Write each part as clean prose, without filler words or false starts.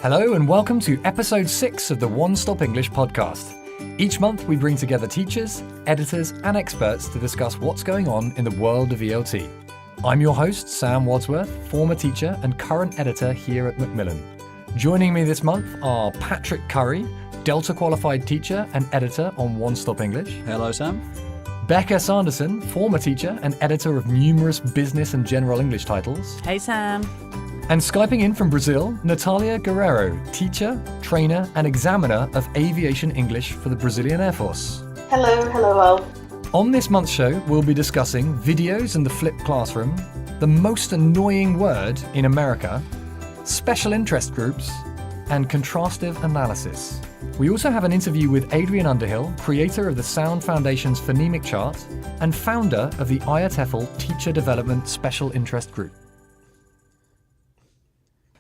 Hello and welcome to episode 6 of the One Stop English podcast. Each month we bring together teachers, editors and experts to discuss what's going on in the world of ELT. I'm your host, Sam Wadsworth, former teacher and current editor here at Macmillan. Joining me this month are Patrick Curry, Delta qualified teacher and editor on One Stop English. Hello, Sam. Becca Sanderson, former teacher and editor of numerous business and general English titles. Hey, Sam. And Skyping in from Brazil, Natalia Guerrero, teacher, trainer and examiner of aviation English for the Brazilian Air Force. Hello all. On this month's show, we'll be discussing videos and the flipped classroom, the most annoying word in America, special interest groups, and contrastive analysis. We also have an interview with Adrian Underhill, creator of the Sound Foundation's phonemic chart and founder of the IATEFL Teacher Development Special Interest Group.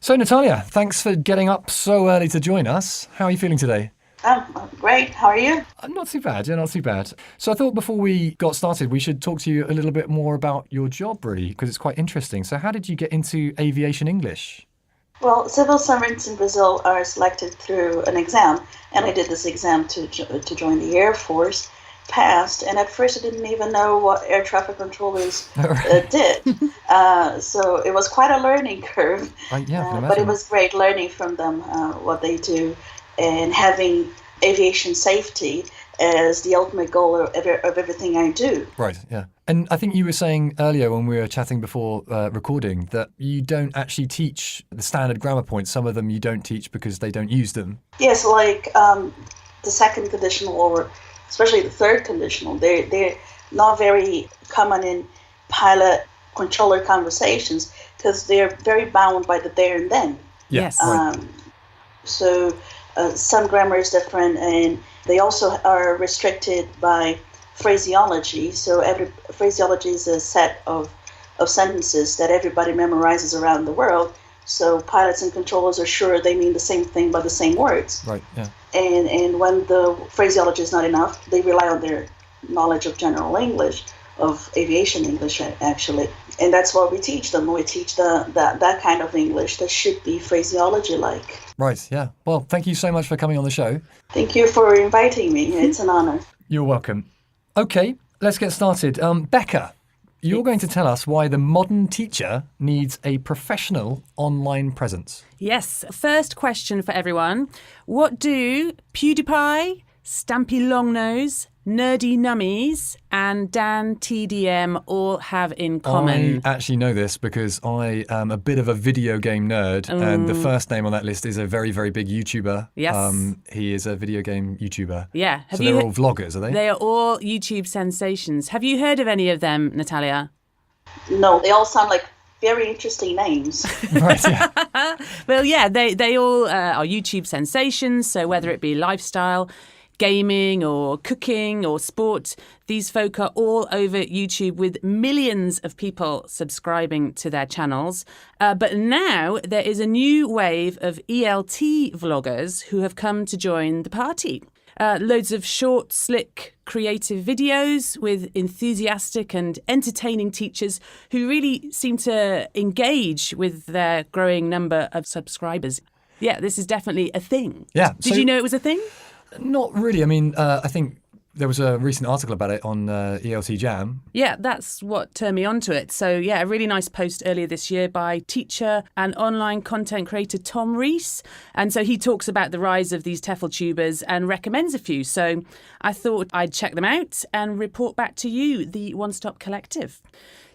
So Natalia, thanks for getting up so early to join us. How are you feeling today? I'm great. How are you? I'm not too bad, not too bad. So I thought before we got started, we should talk to you a little bit more about your job, really, because it's quite interesting. So how did you get into aviation English? Well, civil servants in Brazil are selected through an exam, and I did this exam to join the Air Force. Passed, and at first I didn't even know what air traffic controllers did. So it was quite a learning curve. But it was great learning from them what they do, and having aviation safety as the ultimate goal of everything I do. Right, yeah. And I think you were saying earlier when we were chatting before recording that you don't actually teach the standard grammar points. Some of them you don't teach because they don't use them. Yes, like the second conditional or especially the third conditional, they're not very common in pilot controller conversations because they're very bound by the there and then. Yes. So some grammar is different, and they also are restricted by phraseology. So every phraseology is a set of sentences that everybody memorizes around the world. So pilots and controllers are sure they mean the same thing by the same words. Right, yeah. And when the phraseology is not enough, they rely on their knowledge of general English, of aviation English, actually. And that's what we teach them. We teach that kind of English that should be phraseology-like. Right, yeah. Well, thank you so much for coming on the show. Thank you for inviting me. It's an honor. You're welcome. Okay, let's get started. Becca, you're going to tell us why the modern teacher needs a professional online presence. Yes. First question for everyone. What do PewDiePie, Stampy Longnose, Nerdy Nummies and Dan TDM all have in common? I actually know this because I am a bit of a video game nerd, and the first name on that list is a very, very big YouTuber. Yes. He is a video game YouTuber. Yeah. So they're all vloggers, are they? They are all YouTube sensations. Have you heard of any of them, Natalia? No, they all sound like very interesting names. Right, yeah. Well, yeah, they all are YouTube sensations. So whether it be lifestyle, gaming or cooking or sport, these folk are all over YouTube with millions of people subscribing to their channels. But now there is a new wave of ELT vloggers who have come to join the party. Loads of short, slick, creative videos with enthusiastic and entertaining teachers who really seem to engage with their growing number of subscribers. Yeah, this is definitely a thing. Yeah. Did you know it was a thing? Not really. I mean, I think there was a recent article about it on ELT Jam. Yeah, that's what turned me onto it. So, yeah, a really nice post earlier this year by teacher and online content creator Tom Rees. And so he talks about the rise of these TEFL tubers and recommends a few. So I thought I'd check them out and report back to you, the One Stop Collective.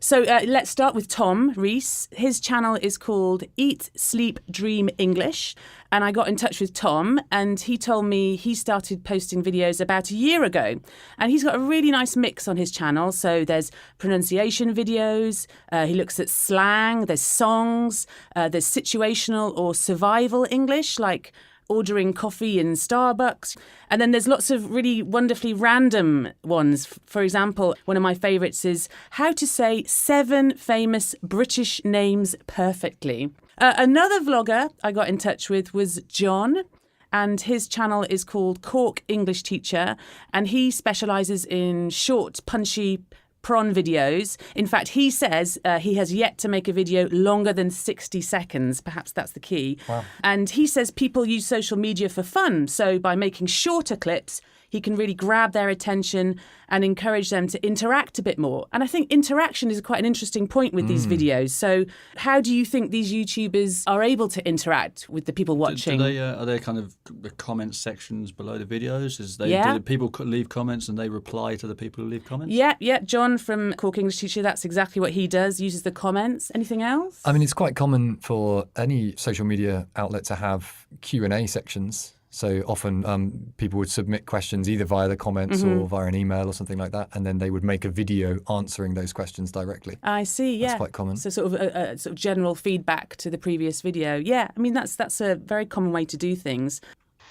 So let's start with Tom Rees. His channel is called Eat, Sleep, Dream English. And I got in touch with Tom and he told me he started posting videos about a year ago. And he's got a really nice mix on his channel. So there's pronunciation videos, he looks at slang, there's songs, there's situational or survival English like ordering coffee in Starbucks. And then there's lots of really wonderfully random ones. For example, one of my favourites is how to say 7 famous British names perfectly. Another vlogger I got in touch with was John, and his channel is called Cork English Teacher, and he specialises in short, punchy prawn videos. In fact, he says he has yet to make a video longer than 60 seconds. Perhaps that's the key. Wow. And he says people use social media for fun. So by making shorter clips, he can really grab their attention and encourage them to interact a bit more. And I think interaction is quite an interesting point with these videos. So how do you think these YouTubers are able to interact with the people watching? Are there kind of the comment sections below the videos? Do people leave comments and they reply to the people who leave comments? Yeah. John from Cork English Teacher, that's exactly what he does, uses the comments. Anything else? I mean, it's quite common for any social media outlet to have Q&A sections. So often people would submit questions either via the comments or via an email or something like that, and then they would make a video answering those questions directly. I see, yeah. That's quite common. So sort of a sort of general feedback to the previous video. Yeah, I mean, that's a very common way to do things.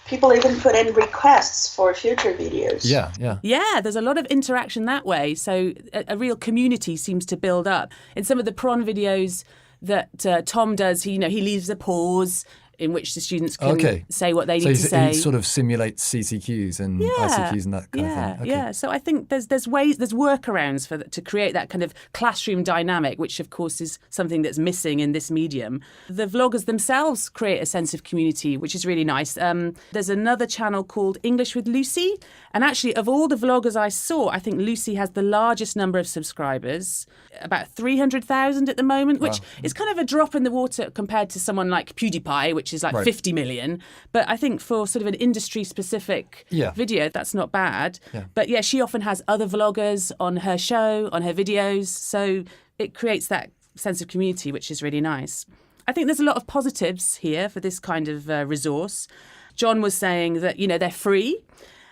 People even put in requests for future videos. Yeah. Yeah, there's a lot of interaction that way. So a real community seems to build up. In some of the prawn videos that Tom does, he leaves a pause in which the students can say what they need to say. He sort of simulates CCQs and ICQs and that kind of thing. Okay. Yeah. So I think there's workarounds to create that kind of classroom dynamic, which of course is something that's missing in this medium. The vloggers themselves create a sense of community, which is really nice. There's another channel called English with Lucy, and actually of all the vloggers I saw, I think Lucy has the largest number of subscribers, about 300,000 at the moment, which is kind of a drop in the water compared to someone like PewDiePie, which is like 50 million. But I think for sort of an industry-specific video, that's not bad. Yeah. But yeah, she often has other vloggers on her show, on her videos. So it creates that sense of community, which is really nice. I think there's a lot of positives here for this kind of resource. John was saying that, they're free.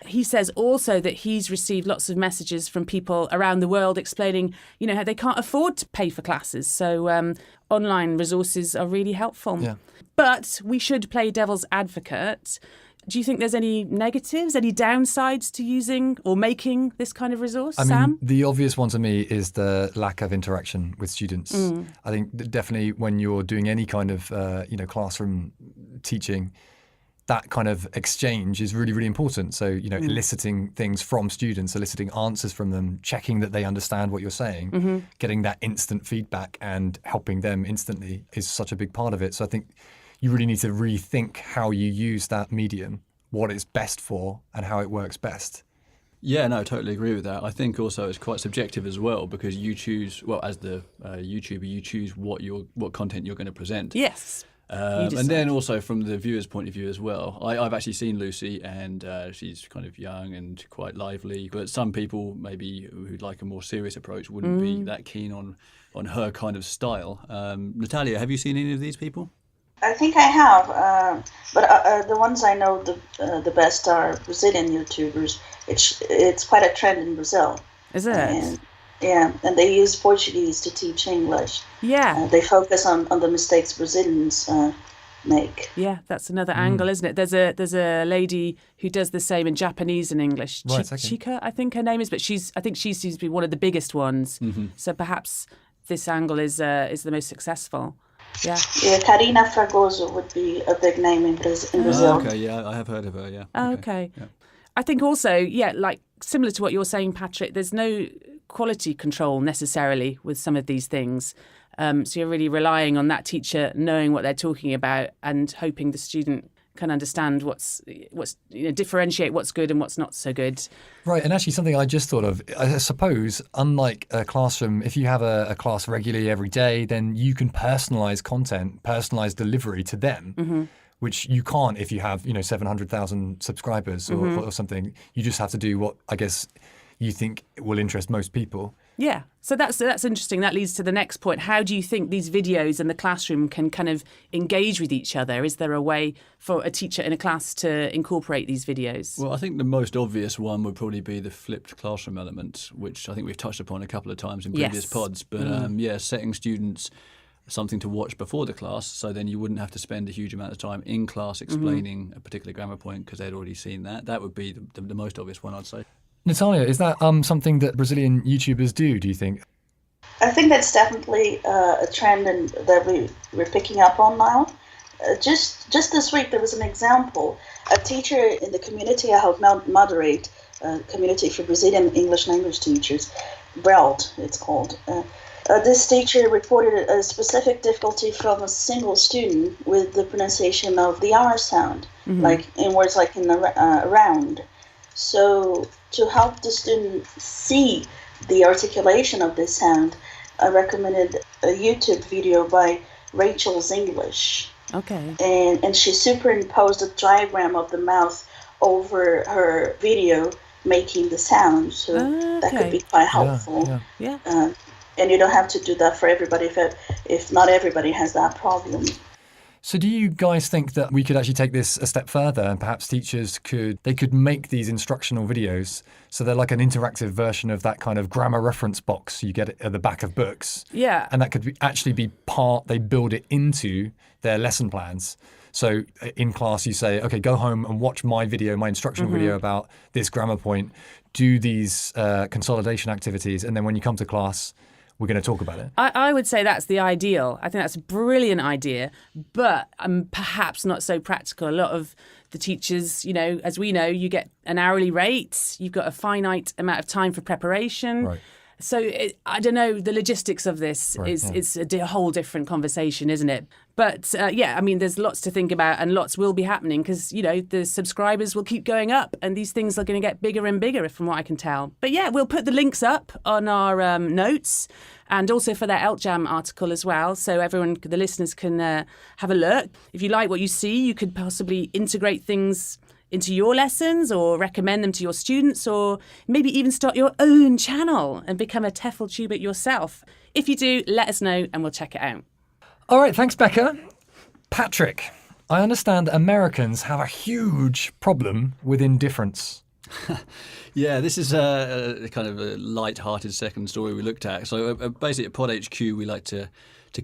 He says also that he's received lots of messages from people around the world explaining, how they can't afford to pay for classes. So online resources are really helpful. Yeah. But we should play devil's advocate. Do you think there's any negatives, any downsides to using or making this kind of resource, Sam? The obvious one to me is the lack of interaction with students. I think definitely when you're doing any kind of, classroom teaching, that kind of exchange is really, really important. So, eliciting things from students, eliciting answers from them, checking that they understand what you're saying, getting that instant feedback and helping them instantly is such a big part of it. So I think you really need to rethink how you use that medium, what it's best for and how it works best. Yeah, no, I totally agree with that. I think also it's quite subjective as well, because you choose, as the YouTuber, you choose what content you're going to present. Yes. And then also from the viewer's point of view as well. I've actually seen Lucy, and she's kind of young and quite lively. But some people maybe who'd like a more serious approach wouldn't be that keen on her kind of style. Natalia, have you seen any of these people? I think I have, but the ones I know the best are Brazilian YouTubers. It's quite a trend in Brazil. Is it? And they use Portuguese to teach English. Yeah. They focus on the mistakes Brazilians make. Yeah, that's another angle, isn't it? There's a lady who does the same in Japanese and English. Right, Chika, I think her name is, but I think she seems to be one of the biggest ones. So perhaps this angle is the most successful. Yeah, Karina Fragoso would be a big name in Brazil. Okay, yeah, I have heard of her, yeah. Okay. Yeah. I think also, like similar to what you're saying, Patrick, there's no quality control necessarily with some of these things. So you're really relying on that teacher knowing what they're talking about and hoping the student can understand what's differentiate what's good and what's not so good. Right, and actually something I just thought of, I suppose, unlike a classroom, if you have a class regularly every day, then you can personalise content, personalise delivery to them, which you can't if you have, 700,000 subscribers or something. You just have to do what, I guess, you think will interest most people. Yeah, so that's interesting. That leads to the next point. How do you think these videos and the classroom can kind of engage with each other? Is there a way for a teacher in a class to incorporate these videos? Well, I think the most obvious one would probably be the flipped classroom element, which I think we've touched upon a couple of times in previous pods. But setting students something to watch before the class, so then you wouldn't have to spend a huge amount of time in class explaining a particular grammar point because they'd already seen that. That would be the most obvious one, I'd say. Natalia, is that something that Brazilian YouTubers do you think? I think that's definitely a trend that we're picking up on now. Just this week, there was an example. A teacher in the community I helped moderate, community for Brazilian English language teachers, Weld, it's called. This teacher reported a specific difficulty from a single student with the pronunciation of the R sound, like in words like in the around. So to help the student see the articulation of this sound, I recommended a YouTube video by Rachel's English. Okay. And she superimposed a diagram of the mouth over her video making the sound. So that could be quite helpful. Yeah. And you don't have to do that for everybody if not everybody has that problem. So do you guys think that we could actually take this a step further and perhaps teachers could make these instructional videos so they're like an interactive version of that kind of grammar reference box you get at the back of books? Yeah. And that could actually be they build it into their lesson plans. So in class you say, okay, go home and watch my instructional video about this grammar point, do these consolidation activities, and then when you come to class, we're going to talk about it. I would say that's the ideal. I think that's a brilliant idea, but perhaps not so practical. A lot of the teachers, as we know, you get an hourly rate, you've got a finite amount of time for preparation. Right. So I don't know, the logistics of this is a whole different conversation, isn't it? But there's lots to think about and lots will be happening because, the subscribers will keep going up and these things are going to get bigger and bigger from what I can tell. But yeah, we'll put the links up on our notes and also for that ELTJAM article as well. So the listeners can have a look. If you like what you see, you could possibly integrate things into your lessons or recommend them to your students or maybe even start your own channel and become a TEFL tuber yourself. If you do, let us know and we'll check it out. All right, thanks, Becca. Patrick, I understand Americans have a huge problem with indifference. Yeah, this is a kind of a light-hearted second story we looked at. So basically at Pod HQ, we like to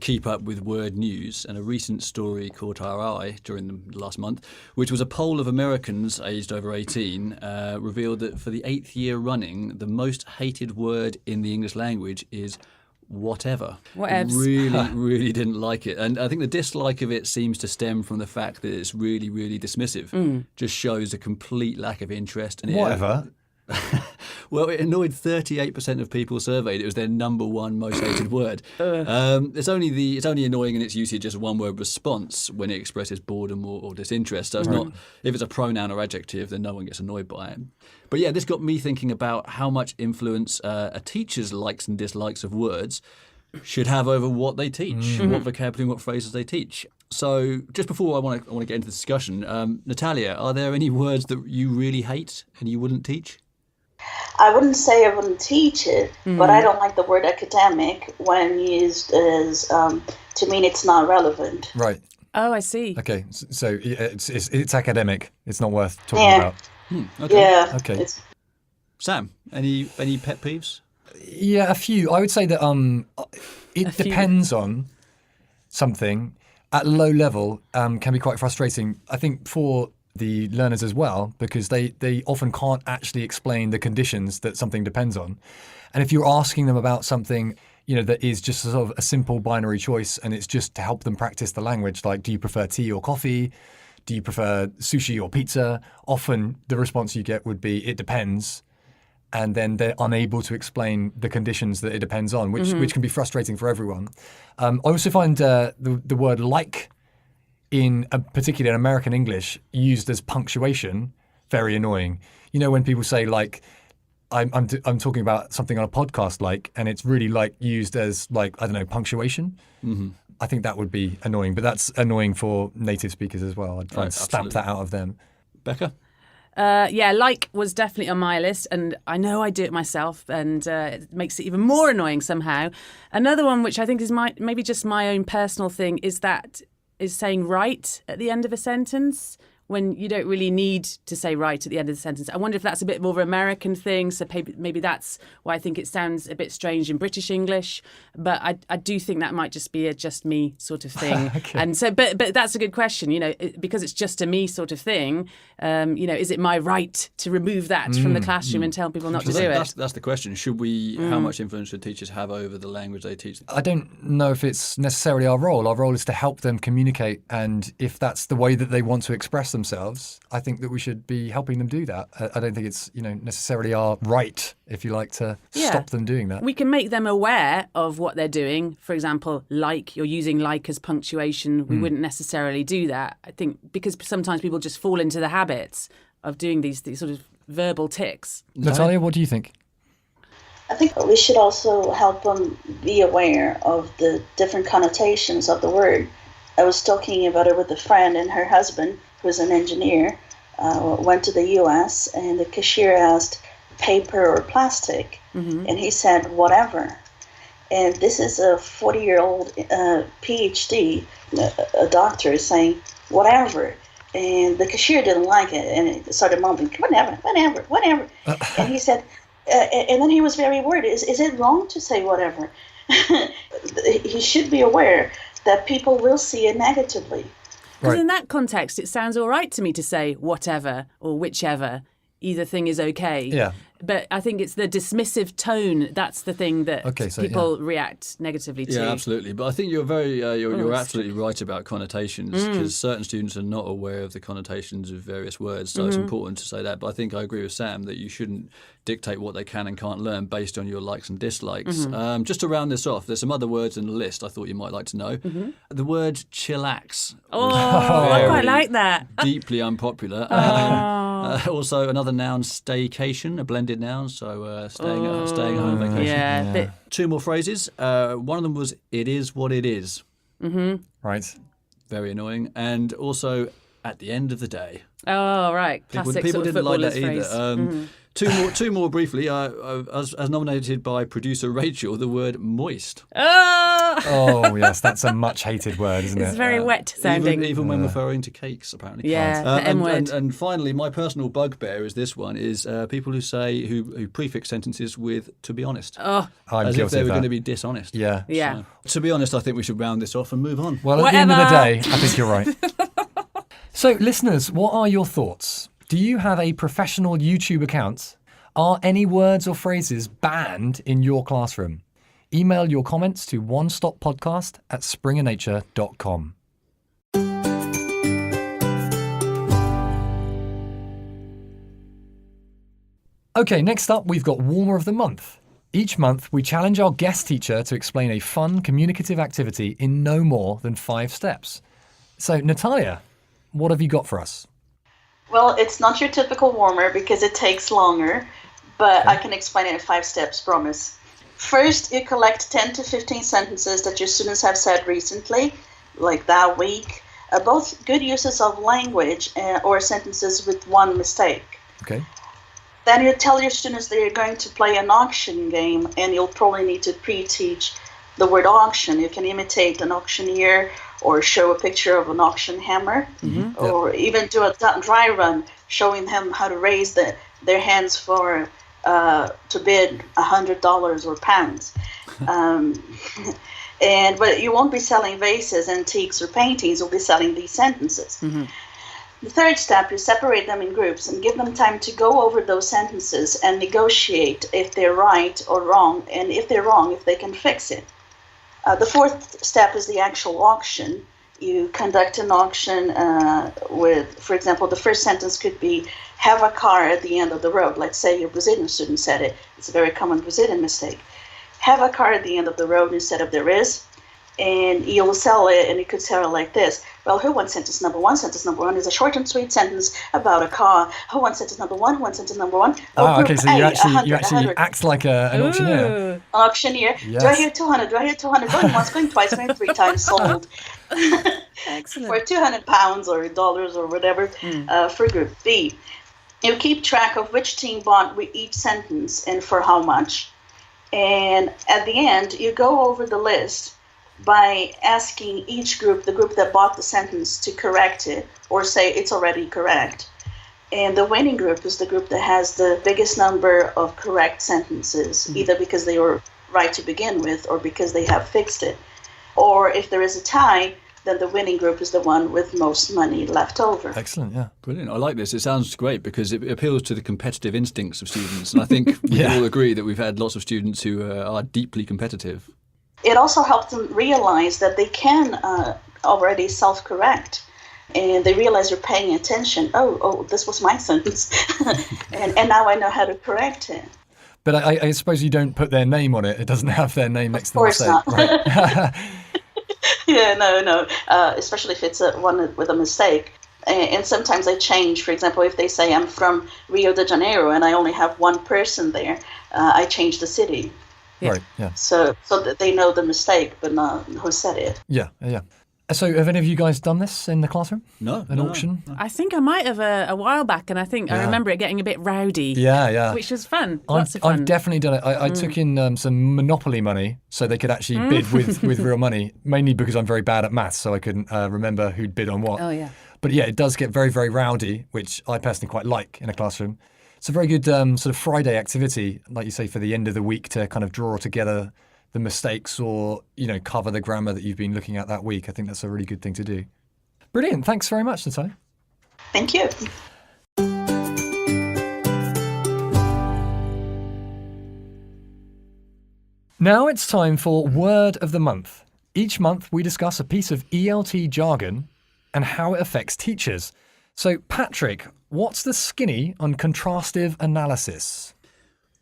keep up with word news, and a recent story caught our eye during the last month, which was a poll of Americans aged over 18, revealed that for the 8th year running, the most hated word in the English language is whatever. Whatevs. Really didn't like it. And I think the dislike of it seems to stem from the fact that it's really, really dismissive. Just shows a complete lack of interest. And Whatever. Well, it annoyed 38% of people surveyed. It was their number one most hated word. It's only annoying in its usage as a one-word response when it expresses boredom or disinterest. So it's not, if it's a pronoun or adjective, then no one gets annoyed by it. But yeah, this got me thinking about how much influence a teacher's likes and dislikes of words should have over what they teach, what vocabulary and what phrases they teach. So just before I want to get into the discussion, Natalia, are there any words that you really hate and you wouldn't teach? I wouldn't say I wouldn't teach it, but I don't like the word academic when used as to mean it's not relevant. Right. Oh, I see. Okay, so it's academic. It's not worth talking about. Okay. Yeah. Okay. Sam, any pet peeves? Yeah, a few. I would say that it depends on something. At low level, can be quite frustrating. I think for the learners as well, because they often can't actually explain the conditions that something depends on. And if you're asking them about something, that is just sort of a simple binary choice and it's just to help them practice the language, like do you prefer tea or coffee? Do you prefer sushi or pizza? Often the response you get would be, it depends. And then they're unable to explain the conditions that it depends on, which can be frustrating for everyone. I also find the word like, particularly in American English, used as punctuation, very annoying. When people say like, I'm talking about something on a podcast, like, and it's really like used as like, I don't know, punctuation. I think that would be annoying, but that's annoying for native speakers as well. I'd try and stamp that out of them. Becca? Like was definitely on my list, and I know I do it myself, and it makes it even more annoying somehow. Another one, which I think is maybe just my own personal thing, is saying right at the end of a sentence when you don't really need to say right at the end of the sentence. I wonder if that's a bit more of an American thing, so maybe that's why I think it sounds a bit strange in British English, but I do think that might just be a just me sort of thing. Okay. And so, but that's a good question, because it's just a me sort of thing, is it my right to remove that from the classroom and tell people not to do it? That's the question. Should we, how much influence should teachers have over the language they teach? I don't know if it's necessarily our role. Our role is to help them communicate, and if that's the way that they want to express themselves, I think that we should be helping them do that. I don't think it's, necessarily our right, if you like, to stop them doing that. We can make them aware of what they're doing. For example, you're using as punctuation. We wouldn't necessarily do that, I think, because sometimes people just fall into the habits of doing these sort of verbal tics. Natalia, what do you think? I think we should also help them be aware of the different connotations of the word. I was talking about it with a friend, and her husband, who's an engineer, went to the U.S., and the cashier asked paper or plastic, and he said whatever. And this is a 40-year-old PhD, a doctor, saying whatever. And the cashier didn't like it, and it started mumbling, whatever. And he said, and then he was very worried, is it wrong to say whatever? He should be aware that people will see it negatively. Because in that context, it sounds all right to me to say whatever or whichever. Either thing is okay. Yeah. But I think it's the dismissive tone that's the thing that people react negatively to. Yeah, absolutely. But I think you're you're absolutely right about connotations, because certain students are not aware of the connotations of various words. So it's important to say that. But I think I agree with Sam that you shouldn't dictate what they can and can't learn based on your likes and dislikes. Just to round this off, there's some other words in the list I thought you might like to know. The word chillax. I quite like that. Deeply unpopular. Also, another noun, staycation, a blended noun, so staying at home vacation. Yeah. Two more phrases. One of them was, it is what it is. Right. Very annoying. And also, at the end of the day. Oh, right. Classic People sort of didn't like that footballer's either. phrase. Two more briefly. As nominated by producer Rachel, the word moist. Oh, yes, that's a much hated word, isn't it? It's very wet sounding. Even when referring to cakes, apparently. Yeah, the M word. And finally, my personal bugbear is this one, is people who prefix sentences with "to be honest." I'm as guilty if they of were that. going to be dishonest. Yeah. Yeah. So, to be honest, I think we should round this off and move on. Well, at the end of the day, I think you're right. So, listeners, what are your thoughts? Do you have a professional YouTube account? Are any words or phrases banned in your classroom? Email your comments to onestoppodcast@springernature.com. Okay, next up, we've got Warmer of the Month. Each month, we challenge our guest teacher to explain a fun, communicative activity in no more than 5 steps. So, Natalia, what have you got for us? Well, it's not your typical warmer because it takes longer, but I can explain it in 5 steps, promise. First, you collect 10 to 15 sentences that your students have said recently, like that week, both good uses of language or sentences with one mistake. Okay. Then you tell your students that you're going to play an auction game, and you'll probably need to pre-teach the word auction. You can imitate an auctioneer or show a picture of an auction hammer, or even do a dry run showing them how to raise their hands for to bid $100 or pounds. But you won't be selling vases, antiques, or paintings. You'll be selling these sentences. The third step, you separate them in groups and give them time to go over those sentences and negotiate if they're right or wrong, and if they're wrong, if they can fix it. The fourth step is the actual auction. You conduct an auction with, for example, the first sentence could be, have a car at the end of the road. Let's say your Brazilian student said it. It's a very common Brazilian mistake. Have a car at the end of the road instead of there is. And you'll sell it, and you could sell it like this. Well, who wants sentence number one? Sentence number one is a short and sweet sentence about a car. Who wants sentence number one? Who wants sentence number one? Oh, okay, so you actually act like an auctioneer. An auctioneer. Yes. Do I hear 200? Do I hear 200? Going once, going twice, going 3 times, sold. Excellent. For £200 or dollars or whatever for group B. You keep track of which team bought with each sentence and for how much. And at the end, you go over the list by asking each group, the group that bought the sentence, to correct it or say it's already correct. And the winning group is the group that has the biggest number of correct sentences, either because they were right to begin with or because they have fixed it. Or if there is a tie, then the winning group is the one with most money left over. Excellent, yeah. Brilliant. I like this. It sounds great because it appeals to the competitive instincts of students. And I think we can all agree that we've had lots of students who are deeply competitive. It also helps them realize that they can already self-correct. and they realize you're paying attention. Oh, this was my sentence. and now I know how to correct it. But I suppose you don't put their name on it. It doesn't have their name next to the mistake. Of course not. Right? Yeah, no. Especially if it's one with a mistake. And sometimes I change. For example, if they say I'm from Rio de Janeiro and I only have one person there, I change the city. Yeah. Right, yeah. So that they know the mistake, but not who said it. Yeah. So have any of you guys done this in the classroom? No. An auction? No. I think I might have a while back, and I think I remember it getting a bit rowdy. Yeah. Which was fun. Lots of fun. I've definitely done it. I took in some Monopoly money so they could actually bid with real money, mainly because I'm very bad at maths, so I couldn't remember who'd bid on what. Oh, yeah. But yeah, it does get very, very rowdy, which I personally quite like in a classroom. It's a very good sort of Friday activity, like you say, for the end of the week to kind of draw together the mistakes or, cover the grammar that you've been looking at that week. I think that's a really good thing to do. Brilliant. Thanks very much, Natalia. Thank you. Now it's time for Word of the Month. Each month we discuss a piece of ELT jargon and how it affects teachers. So, Patrick, what's the skinny on contrastive analysis?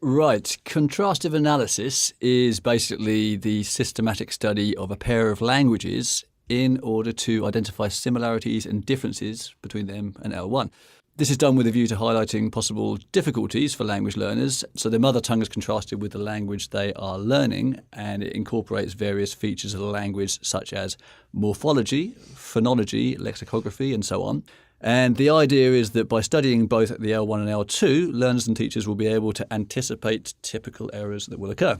Right. Contrastive analysis is basically the systematic study of a pair of languages in order to identify similarities and differences between them and L1. This is done with a view to highlighting possible difficulties for language learners. So their mother tongue is contrasted with the language they are learning, and it incorporates various features of the language such as morphology, phonology, lexicography, and so on. And the idea is that by studying both at the L1 and L2, learners and teachers will be able to anticipate typical errors that will occur.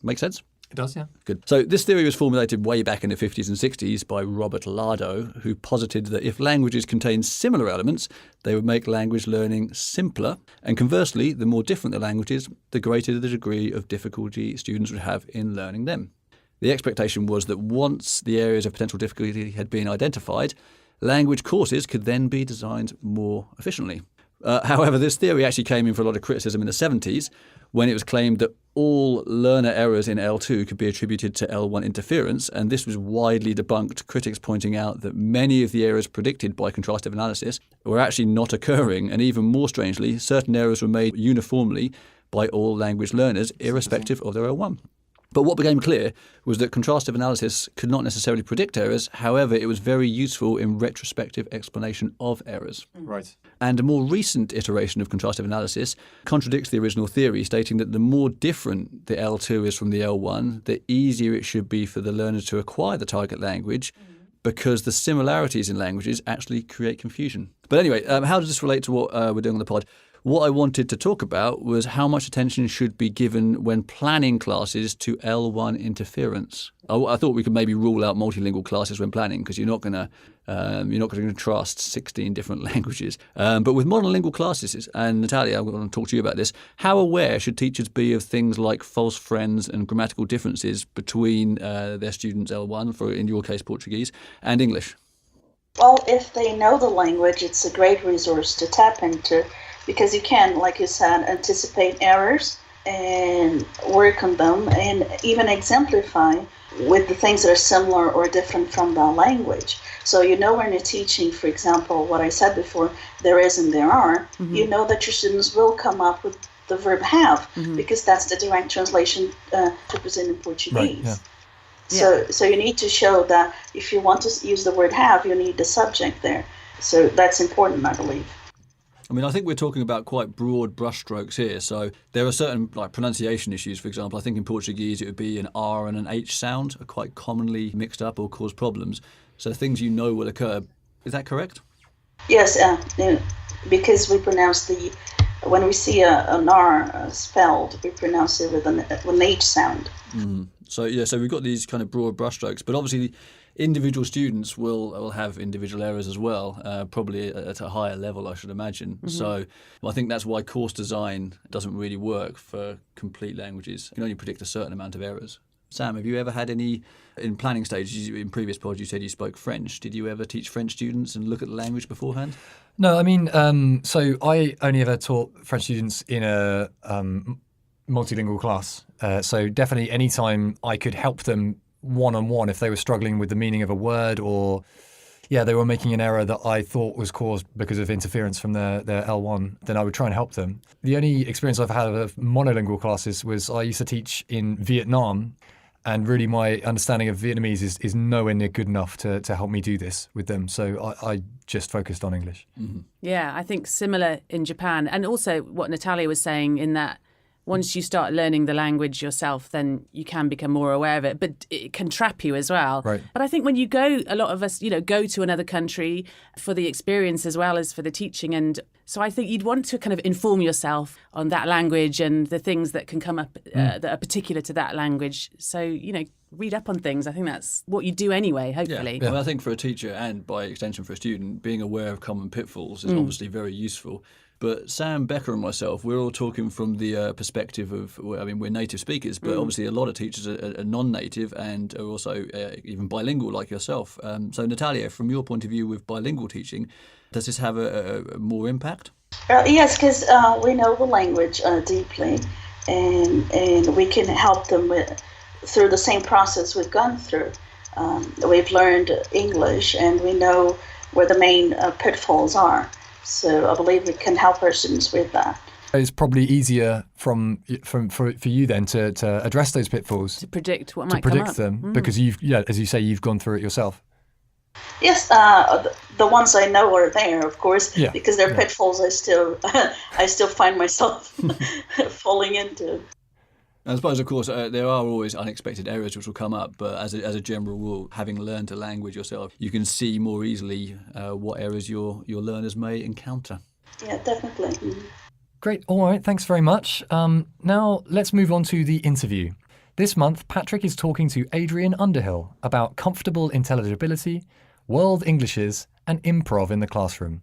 Make sense? It does, yeah. Good. So this theory was formulated way back in the 50s and 60s by Robert Lardo, who posited that if languages contain similar elements, they would make language learning simpler. And conversely, the more different the languages, the greater the degree of difficulty students would have in learning them. The expectation was that once the areas of potential difficulty had been identified, language courses could then be designed more efficiently. However, this theory actually came in for a lot of criticism in the 70s when it was claimed that all learner errors in L2 could be attributed to L1 interference, and this was widely debunked, critics pointing out that many of the errors predicted by contrastive analysis were actually not occurring, and even more strangely, certain errors were made uniformly by all language learners, irrespective of their L1. But what became clear was that contrastive analysis could not necessarily predict errors. However, it was very useful in retrospective explanation of errors. Right. And a more recent iteration of contrastive analysis contradicts the original theory, stating that the more different the L2 is from the L1, the easier it should be for the learner to acquire the target language, because the similarities in languages actually create confusion. But anyway, how does this relate to what we're doing on the pod? What I wanted to talk about was how much attention should be given when planning classes to L1 interference. I thought we could maybe rule out multilingual classes when planning, because you're not going to contrast 16 different languages. But with monolingual classes, and Natalia, I'm going to talk to you about this, how aware should teachers be of things like false friends and grammatical differences between their students L1, for in your case Portuguese, and English? Well, if they know the language, it's a great resource to tap into, because you can, like you said, anticipate errors and work on them and even exemplify with the things that are similar or different from the language. So when you're teaching, for example, what I said before, there is and there are, you know that your students will come up with the verb have, because that's the direct translation to present in Portuguese. Right, yeah. So you need to show that if you want to use the word have, you need the subject there. So that's important, I believe. I mean, I think we're talking about quite broad brushstrokes here. So there are certain pronunciation issues. For example, I think in Portuguese it would be an R and an H sound are quite commonly mixed up or cause problems. So things will occur. Is that correct? Yes, because we pronounce when we see an R spelled, we pronounce it with an H sound. So we've got these kind of broad brushstrokes, but obviously individual students will have individual errors as well, probably at a higher level, I should imagine. So I think that's why course design doesn't really work for complete languages. You can only predict a certain amount of errors. Sam, have you ever had any, in planning stages, in previous pods you said you spoke French. Did you ever teach French students and look at the language beforehand? No, I mean, so I only ever taught French students in a multilingual class. So definitely anytime I could help them one-on-one if they were struggling with the meaning of a word or they were making an error that I thought was caused because of interference from their L1, then I would try and help them. The only experience I've had of monolingual classes was I used to teach in Vietnam, and really my understanding of Vietnamese is nowhere near good enough to help me do this with them. So I just focused on English. Mm-hmm. Yeah, I think similar in Japan. And also what Natalia was saying in that once you start learning the language yourself, then you can become more aware of it. But it can trap you as well. Right. But I think when you go, a lot of us, go to another country for the experience as well as for the teaching. And so I think you'd want to kind of inform yourself on that language and the things that can come up that are particular to that language. So, read up on things. I think that's what you do anyway, hopefully. Yeah. Well, I think for a teacher and by extension for a student, being aware of common pitfalls is obviously very useful. But Sam, Becca and myself, we're all talking from the perspective of, we're native speakers, but obviously a lot of teachers are non-native and are also even bilingual like yourself. So Natalia, from your point of view with bilingual teaching, does this have a more impact? Yes, because we know the language deeply, and we can help them through the same process we've gone through. We've learned English, and we know where the main pitfalls are. So I believe we can help our students with that. It's probably easier for you then to address those pitfalls, to predict what might come up. To predict them, because as you say, you've gone through it yourself. Yes, the ones I know are there, of course, because they're pitfalls I still find myself falling into. I suppose, of course, there are always unexpected errors which will come up, but as a general rule, having learned a language yourself, you can see more easily what errors your learners may encounter. Yeah, definitely. Mm-hmm. Great. All right. Thanks very much. Now let's move on to the interview. This month, Patrick is talking to Adrian Underhill about comfortable intelligibility, world Englishes, and improv in the classroom.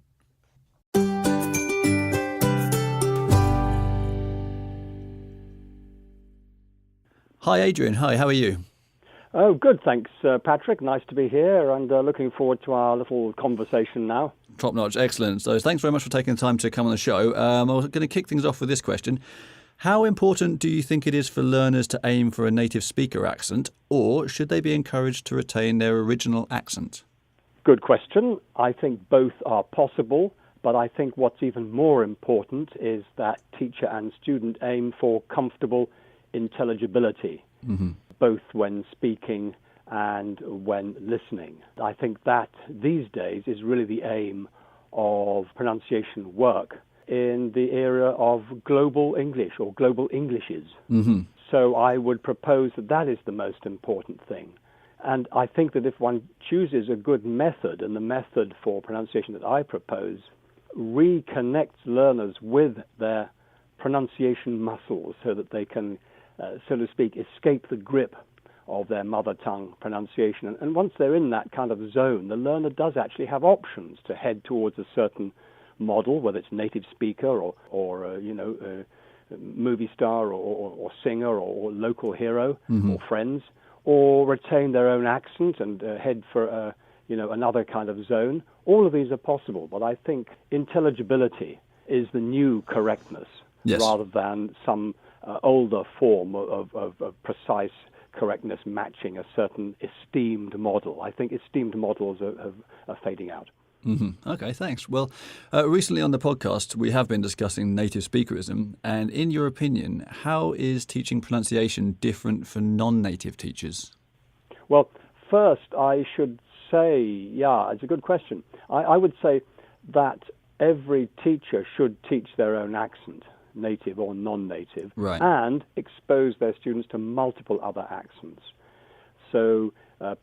Hi, Adrian. Hi, how are you? Oh, good, thanks, Patrick. Nice to be here and looking forward to our little conversation now. Top notch, excellent. So thanks very much for taking the time to come on the show. I was going to kick things off with this question. How important do you think it is for learners to aim for a native speaker accent, or should they be encouraged to retain their original accent? Good question. I think both are possible, but I think what's even more important is that teacher and student aim for comfortable intelligibility, both when speaking and when listening. I think that these days is really the aim of pronunciation work in the area of global English or global Englishes. So I would propose that is the most important thing. And I think that if one chooses a good method, and the method for pronunciation that I propose reconnects learners with their pronunciation muscles so that they can, so to speak, escape the grip of their mother tongue pronunciation. And once they're in that kind of zone, the learner does actually have options to head towards a certain model, whether it's native speaker or movie star or singer or local hero or friends, or retain their own accent and head for another kind of zone. All of these are possible, but I think intelligibility is the new correctness rather than some older form of precise correctness matching a certain esteemed model. I think esteemed models are fading out. Okay, thanks. Well, recently on the podcast, we have been discussing native speakerism. And in your opinion, how is teaching pronunciation different for non-native teachers? Well, first, I should say, it's a good question. I would say that every teacher should teach their own accent, native or non-native, and expose their students to multiple other accents. So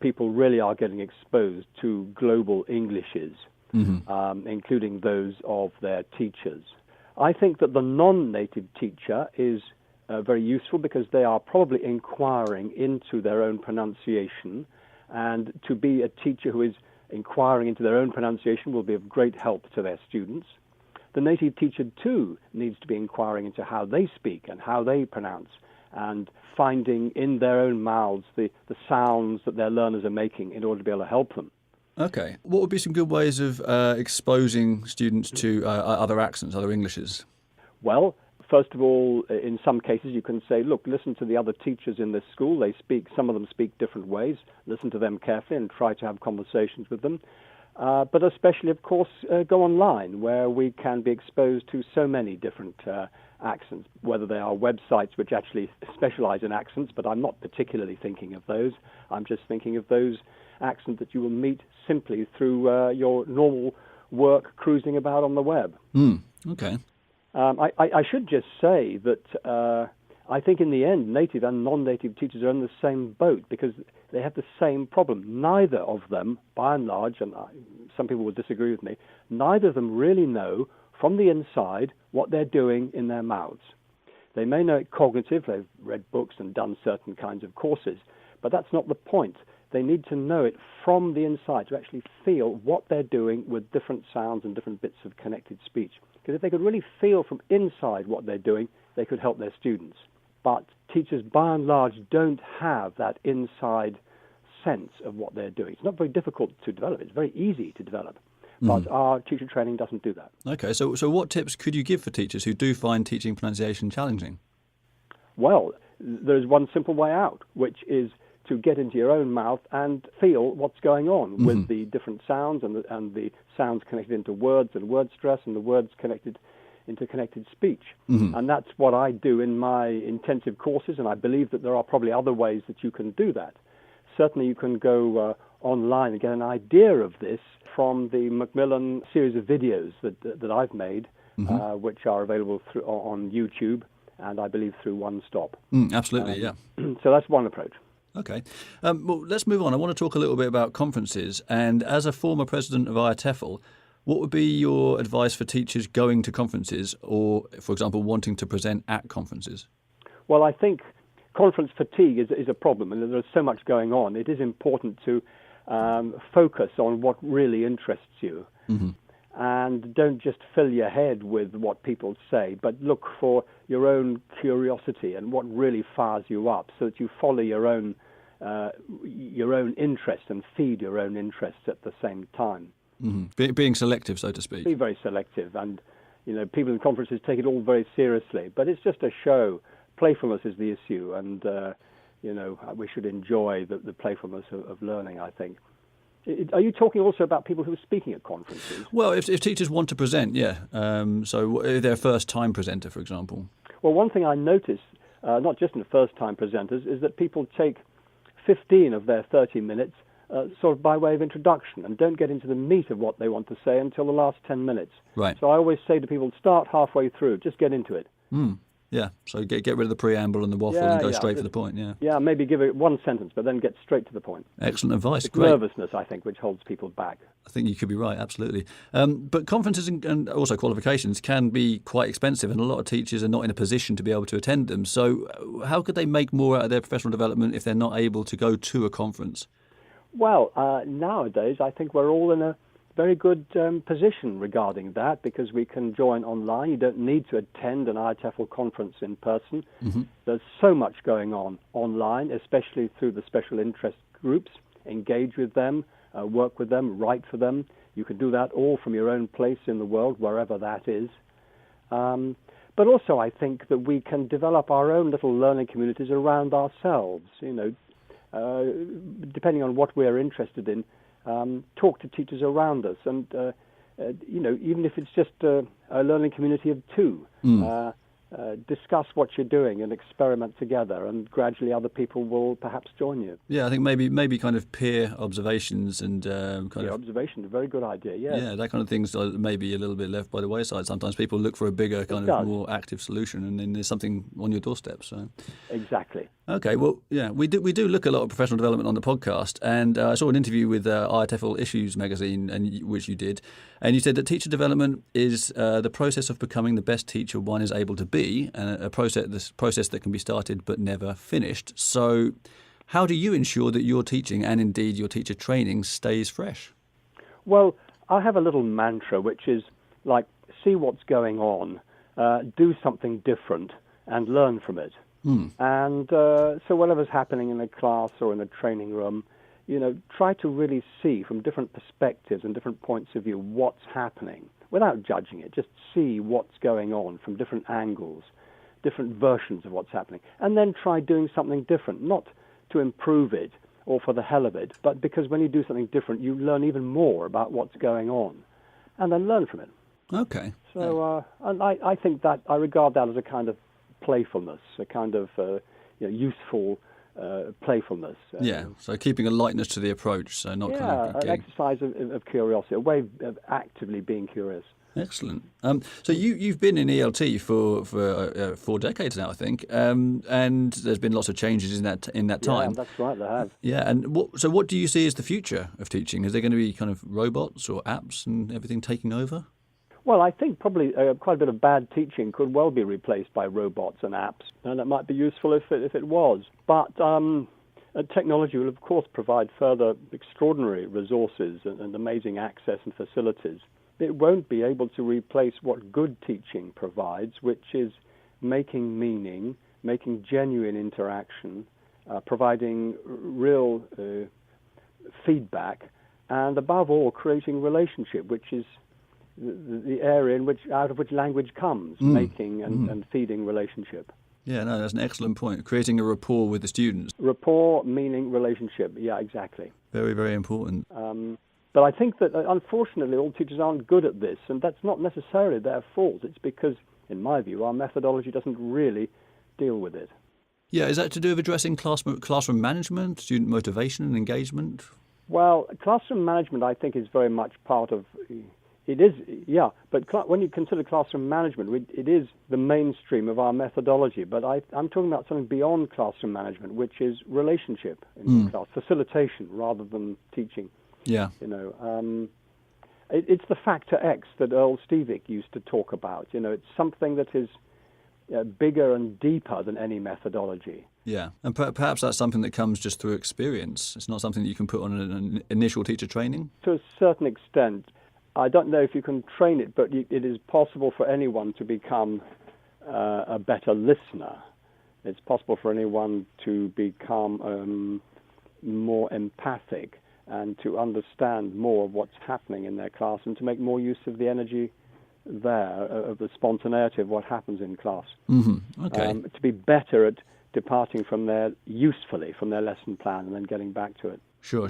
people really are getting exposed to global Englishes, including those of their teachers. I think that the non-native teacher is very useful because they are probably inquiring into their own pronunciation, and to be a teacher who is inquiring into their own pronunciation will be of great help to their students. The native teacher, too, needs to be inquiring into how they speak and how they pronounce, and finding in their own mouths the sounds that their learners are making in order to be able to help them. Okay. What would be some good ways of exposing students to other accents, other Englishes? Well, first of all, in some cases you can say, look, listen to the other teachers in this school. Some of them speak different ways. Listen to them carefully and try to have conversations with them. but especially, of course, go online, where we can be exposed to so many different accents, whether they are websites which actually specialize in accents, but I'm not particularly thinking of those. I'm just thinking of those accents that you will meet simply through your normal work cruising about on the web. Okay. I should just say that I think in the end, native and non-native teachers are in the same boat because they have the same problem. Neither of them, by and large, and some people will disagree with me, neither of them really know from the inside what they're doing in their mouths. They may know it cognitive, they've read books and done certain kinds of courses, but that's not the point. They need to know it from the inside to actually feel what they're doing with different sounds and different bits of connected speech. Because if they could really feel from inside what they're doing, they could help their students. But teachers, by and large, don't have that inside sense of what they're doing. It's not very difficult to develop. It's very easy to develop. But our teacher training doesn't do that. Okay, so what tips could you give for teachers who do find teaching pronunciation challenging? Well, there's one simple way out, which is to get into your own mouth and feel what's going on with the different sounds and the sounds connected into words and word stress and the words connected into connected speech. And that's what I do in my intensive courses, and I believe that there are probably other ways that you can do that. Certainly you can go online and get an idea of this from the Macmillan series of videos that I've made, which are available on YouTube and I believe through One Stop. Absolutely, yeah. So that's one approach. Okay. Well, let's move on. I want to talk a little bit about conferences. And as a former president of IATEFL, what would be your advice for teachers going to conferences or, for example, wanting to present at conferences? Well, I think conference fatigue is a problem, and there's so much going on. It is important to focus on what really interests you. And don't just fill your head with what people say, but look for your own curiosity and what really fires you up so that you follow your own interests and feed your own interests at the same time. Being selective, so to speak. Be very selective. And, people in conferences take it all very seriously, but it's just a show. Playfulness is the issue, and, we should enjoy the playfulness of learning, I think. Are you talking also about people who are speaking at conferences? Well, if teachers want to present, yeah. So if they're a first-time presenter, for example. Well, one thing I notice, not just in the first-time presenters, is that people take 15 of their 30 minutes sort of by way of introduction and don't get into the meat of what they want to say until the last 10 minutes. Right. So I always say to people, start halfway through, just get into it. Yeah, so get rid of the preamble and the waffle and go straight to the point, yeah. Yeah, maybe give it one sentence, but then get straight to the point. Excellent advice, it's great. Nervousness, I think, which holds people back. I think you could be right, absolutely. But conferences and also qualifications can be quite expensive, and a lot of teachers are not in a position to be able to attend them. So how could they make more out of their professional development if they're not able to go to a conference? Well, nowadays, I think we're all in a very good position regarding that because we can join online. You don't need to attend an IATEFL conference in person. There's so much going on online, especially through the special interest groups. Engage with them, work with them, write for them. You can do that all from your own place in the world, wherever that is. But also I think that we can develop our own little learning communities around ourselves, depending on what we're interested in. Talk to teachers around us, and even if it's just a learning community of two, discuss what you're doing and experiment together, and gradually other people will perhaps join you. Yeah, I think maybe kind of peer observations and observation, a very good idea. Yeah, that kind of thing's maybe a little bit left by the wayside. Sometimes people look for a bigger kind of more active solution, and then there's something on your doorstep. So exactly. Okay, well, yeah, we do look at a lot of professional development on the podcast, and I saw an interview with IATEFL Issues magazine, which you did, and you said that teacher development is the process of becoming the best teacher one is able to be, and a process that can be started but never finished. So how do you ensure that your teaching and indeed your teacher training stays fresh? Well, I have a little mantra, which is like, see what's going on, do something different, and learn from it. And so whatever's happening in a class or in a training room, try to really see from different perspectives and different points of view what's happening without judging it. Just see what's going on from different angles, different versions of what's happening, and then try doing something different, not to improve it or for the hell of it, but because when you do something different, you learn even more about what's going on, and then learn from it. Okay. So, and I think that I regard that as a kind of playfulness, a kind of useful playfulness. So keeping a lightness to the approach, so not kind of an exercise of curiosity, a way of actively being curious. Excellent. So you've been in ELT for 4 decades now, I think, and there's been lots of changes in that time. Yeah, that's right, there have. Yeah, and what do you see as the future of teaching? Is there going to be kind of robots or apps and everything taking over? Well, I think probably quite a bit of bad teaching could well be replaced by robots and apps, and it might be useful if it was. But technology will, of course, provide further extraordinary resources and amazing access and facilities. It won't be able to replace what good teaching provides, which is making meaning, making genuine interaction, providing real feedback, and above all, creating relationship, which is the area out of which language comes, making and feeding relationship. Yeah, no, that's an excellent point. Creating a rapport with the students. Rapport, meaning, relationship. Yeah, exactly. Very, very important. But I think that, unfortunately, all teachers aren't good at this, and that's not necessarily their fault. It's because, in my view, our methodology doesn't really deal with it. Yeah, is that to do with addressing classroom management, student motivation and engagement? Well, classroom management, I think, is very much part of... It is, yeah, but when you consider classroom management, it is the mainstream of our methodology. But I'm talking about something beyond classroom management, which is relationship in class, facilitation rather than teaching. Yeah. It's the factor X that Earl Stevick used to talk about. It's something that is bigger and deeper than any methodology. Yeah, and perhaps that's something that comes just through experience. It's not something that you can put on an initial teacher training? To a certain extent. I don't know if you can train it, but it is possible for anyone to become a better listener. It's possible for anyone to become more empathic and to understand more of what's happening in their class and to make more use of the energy there, of the spontaneity of what happens in class. Mm-hmm. Okay. To be better at departing from their lesson plan and then getting back to it. Sure.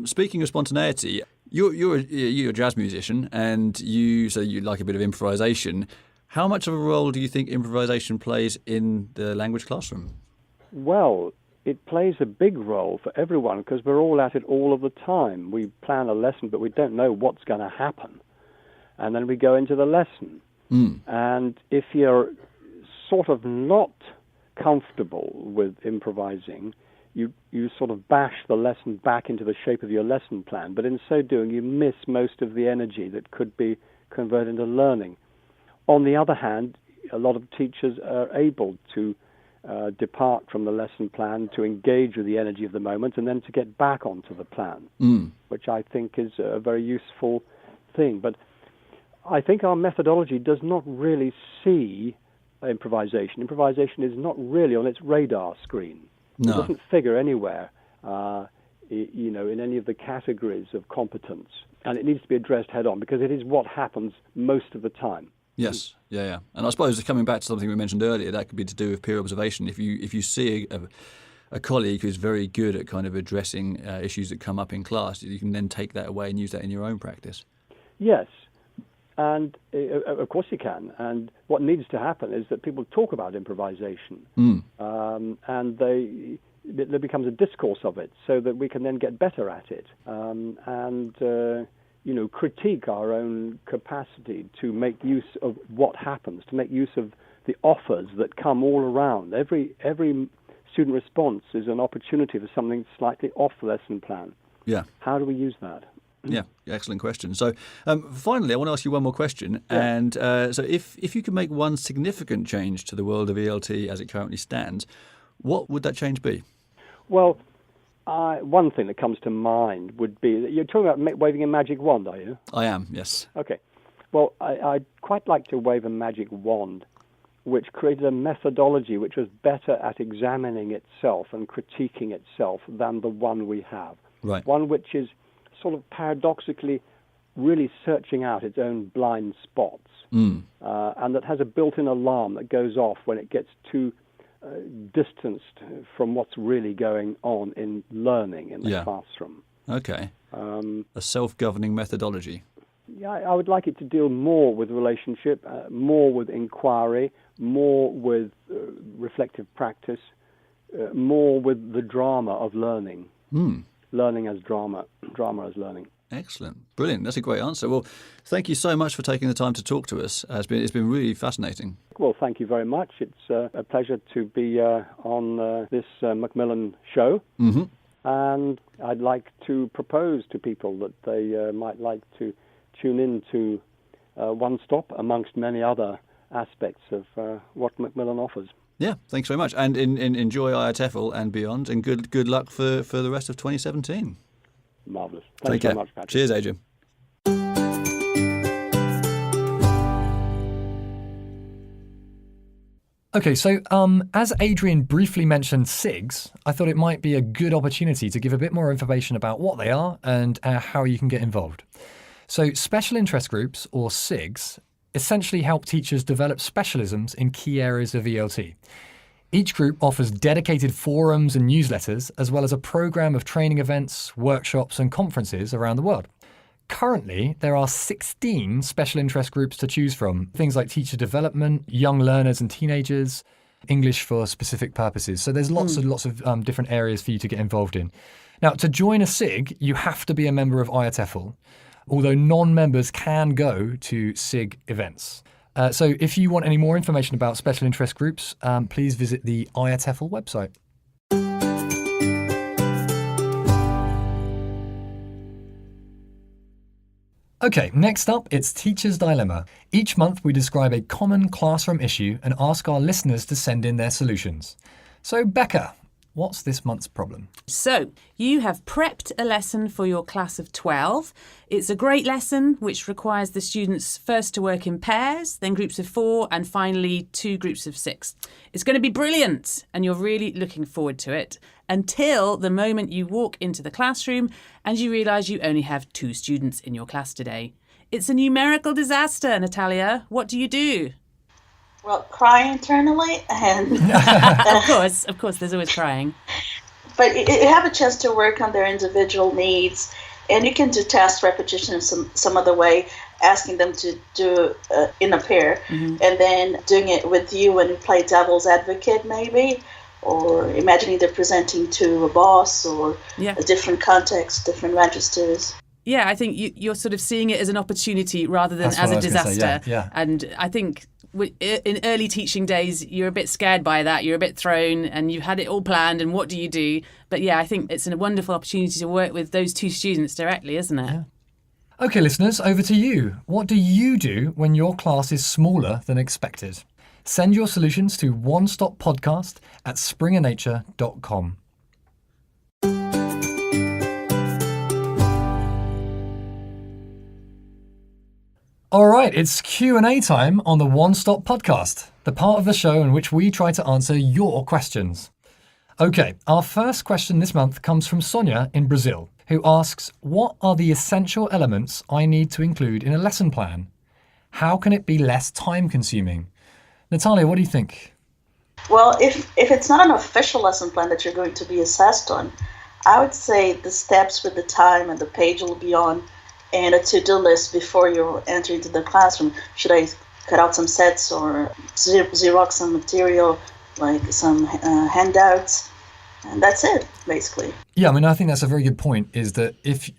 Speaking of spontaneity, you're a jazz musician, and you like a bit of improvisation. How much of a role do you think improvisation plays in the language classroom? Well, it plays a big role for everyone because we're all at it all of the time. We plan a lesson, but we don't know what's going to happen. And then we go into the lesson. And if you're sort of not comfortable with improvising, you sort of bash the lesson back into the shape of your lesson plan. But in so doing, you miss most of the energy that could be converted into learning. On the other hand, a lot of teachers are able to depart from the lesson plan to engage with the energy of the moment and then to get back onto the plan, which I think is a very useful thing. But I think our methodology does not really see improvisation. Improvisation is not really on its radar screen. No. It doesn't figure anywhere, in any of the categories of competence. And it needs to be addressed head on because it is what happens most of the time. Yes, yeah. And I suppose coming back to something we mentioned earlier, that could be to do with peer observation. If you see a colleague who's very good at kind of addressing issues that come up in class, you can then take that away and use that in your own practice. Yes, and of course you can. And what needs to happen is that people talk about improvisation, and there becomes a discourse of it, so that we can then get better at it, critique our own capacity to make use of what happens, to make use of the offers that come all around. Every student response is an opportunity for something slightly off the lesson plan. Yeah. How do we use that? Yeah, excellent question. So finally, I want to ask you one more question. Yeah. And so if you could make one significant change to the world of ELT as it currently stands, what would that change be? Well, one thing that comes to mind would be that you're talking about waving a magic wand, are you? I am, yes. Okay. Well, I'd quite like to wave a magic wand which created a methodology which was better at examining itself and critiquing itself than the one we have. Right. One which is sort of paradoxically really searching out its own blind spots, and that has a built-in alarm that goes off when it gets too distanced from what's really going on in learning in the classroom. Okay. A self-governing methodology. Yeah, I would like it to deal more with relationship, more with inquiry, more with reflective practice, more with the drama of learning. Learning as drama, drama as learning. Excellent. Brilliant. That's a great answer. Well, thank you so much for taking the time to talk to us. It's been really fascinating. Well, thank you very much. It's a pleasure to be on this Macmillan show. Mm-hmm. And I'd like to propose to people that they might like to tune in to One Stop amongst many other aspects of what Macmillan offers. Yeah, thanks very much. And enjoy IATEFL and beyond, and good luck for the rest of 2017. Marvellous. Thanks very much, Patrick. Cheers, Adrian. Okay, so as Adrian briefly mentioned SIGs, I thought it might be a good opportunity to give a bit more information about what they are and how you can get involved. So special interest groups, or SIGs, essentially help teachers develop specialisms in key areas of ELT. Each group offers dedicated forums and newsletters, as well as a program of training events, workshops and conferences around the world. Currently, there are 16 special interest groups to choose from. Things like teacher development, young learners and teenagers, English for specific purposes. So there's lots of different areas for you to get involved in. Now, to join a SIG, you have to be a member of IATEFL, although non-members can go to SIG events. So if you want any more information about special interest groups, please visit the IATEFL website. Okay, next up, it's Teacher's Dilemma. Each month we describe a common classroom issue and ask our listeners to send in their solutions. So Becca, what's this month's problem? So, you have prepped a lesson for your class of 12. It's a great lesson which requires the students first to work in pairs, then groups of 4, and finally 2 groups of 6. It's going to be brilliant, and you're really looking forward to it until the moment you walk into the classroom and you realise you only have 2 students in your class today. It's a numerical disaster, Natalia. What do you do? Well, cry internally, and of course, there's always crying. But you have a chance to work on their individual needs, and you can do task repetition in some other way, asking them to do in a pair, and then doing it with you when you play devil's advocate, maybe, or imagining they're presenting to a boss or a different context, different registers. Yeah, I think you're sort of seeing it as an opportunity rather than as a disaster. Yeah. And I think in early teaching days, you're a bit scared by that. You're a bit thrown and you've had it all planned and what do you do? But yeah, I think it's a wonderful opportunity to work with those 2 students directly, isn't it? Yeah. Okay, listeners, over to you. What do you do when your class is smaller than expected? Send your solutions to onestoppodcast@springernature.com. All right, it's Q&A time on the One Stop podcast, the part of the show in which we try to answer your questions. Okay, our first question this month comes from Sonia in Brazil, who asks, what are the essential elements I need to include in a lesson plan? How can it be less time-consuming? Natalia, what do you think? Well, if it's not an official lesson plan that you're going to be assessed on, I would say the steps with the time and the page will be on, and a to-do list before you enter into the classroom. Should I cut out some sets or Xerox some material, like some handouts? And that's it, basically. Yeah, I mean, I think that's a very good point, is that if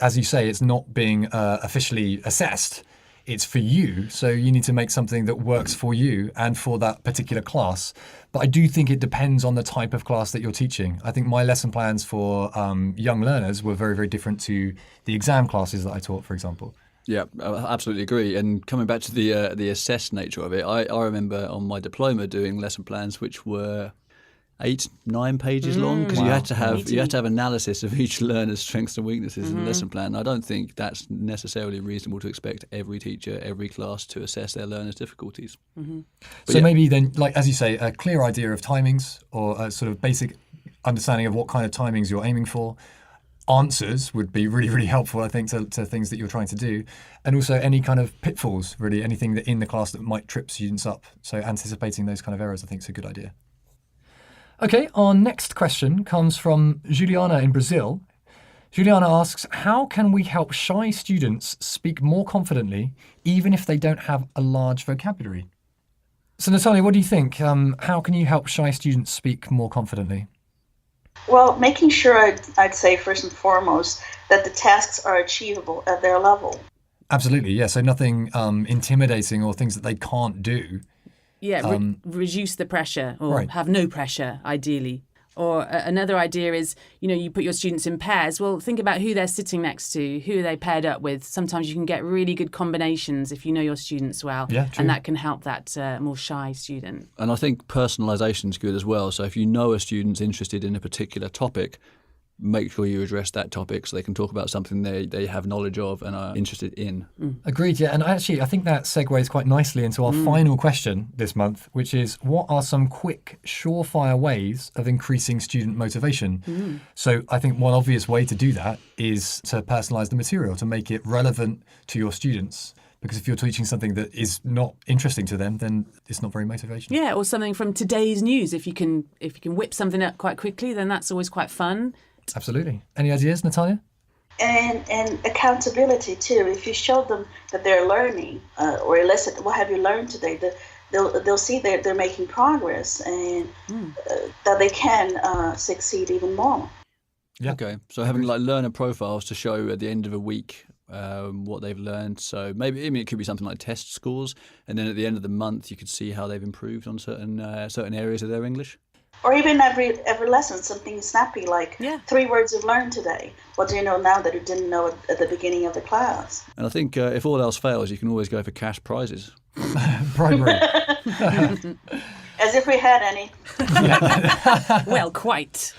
as you say, it's not being officially assessed, it's for you. So you need to make something that works for you and for that particular class. But I do think it depends on the type of class that you're teaching. I think my lesson plans for young learners were very, very different to the exam classes that I taught, for example. Yeah, I absolutely agree. And coming back to the assessed nature of it, I remember on my diploma doing lesson plans which were 8-9 pages long, because you had to have analysis of each learner's strengths and weaknesses in the lesson plan. I don't think that's necessarily reasonable to expect every teacher, every class to assess their learners' difficulties. So maybe then, like as you say, a clear idea of timings, or a sort of basic understanding of what kind of timings you're aiming for. Answers would be really, really helpful, I think, to things that you're trying to do. And also any kind of pitfalls, really, anything that in the class that might trip students up. So anticipating those kind of errors, I think, is a good idea. Okay, our next question comes from Juliana in Brazil. Juliana asks, how can we help shy students speak more confidently, even if they don't have a large vocabulary? So, Natalia, what do you think? How can you help shy students speak more confidently? Well, making sure, I'd say first and foremost, that the tasks are achievable at their level. Absolutely, yeah. So nothing intimidating or things that they can't do. Yeah, reduce the pressure or have no pressure, ideally. Or another idea is, you put your students in pairs. Well, think about who they're sitting next to, who are they paired up with. Sometimes you can get really good combinations if you know your students well. Yeah, true. And that can help that more shy student. And I think personalisation is good as well. So if you know a student's interested in a particular topic, make sure you address that topic so they can talk about something they have knowledge of and are interested in. Agreed, yeah. And actually, I think that segues quite nicely into our final question this month, which is, what are some quick, surefire ways of increasing student motivation? So I think one obvious way to do that is to personalise the material, to make it relevant to your students. Because if you're teaching something that is not interesting to them, then it's not very motivational. Yeah, or something from today's news. If you can whip something up quite quickly, then that's always quite fun. Absolutely. Any ideas, Natalia? And accountability too. If you show them that they're learning or elicit, what have you learned today? They'll see that they're making progress and that they can succeed even more. Yeah. Okay. So having learner profiles to show at the end of a week what they've learned. So maybe it could be something like test scores, and then at the end of the month you could see how they've improved on certain areas of their English. Or even every lesson, something snappy like 3 words you've learned today. What do you know now that you didn't know at the beginning of the class? And I think if all else fails, you can always go for cash prizes. Bribery. As if we had any. Well, quite.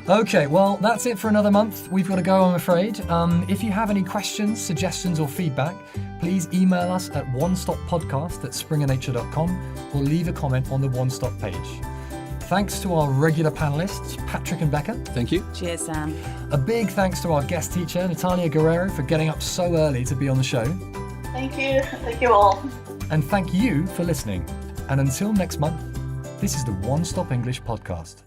Okay, well, that's it for another month. We've got to go, I'm afraid. If you have any questions, suggestions or feedback, please email us at onestop.podcast@springernature.com or leave a comment on the One Stop page. Thanks to our regular panellists, Patrick and Becca. Thank you. Cheers, Sam. A big thanks to our guest teacher, Natalia Guerrero, for getting up so early to be on the show. Thank you. Thank you all. And thank you for listening. And until next month, this is the One Stop English podcast.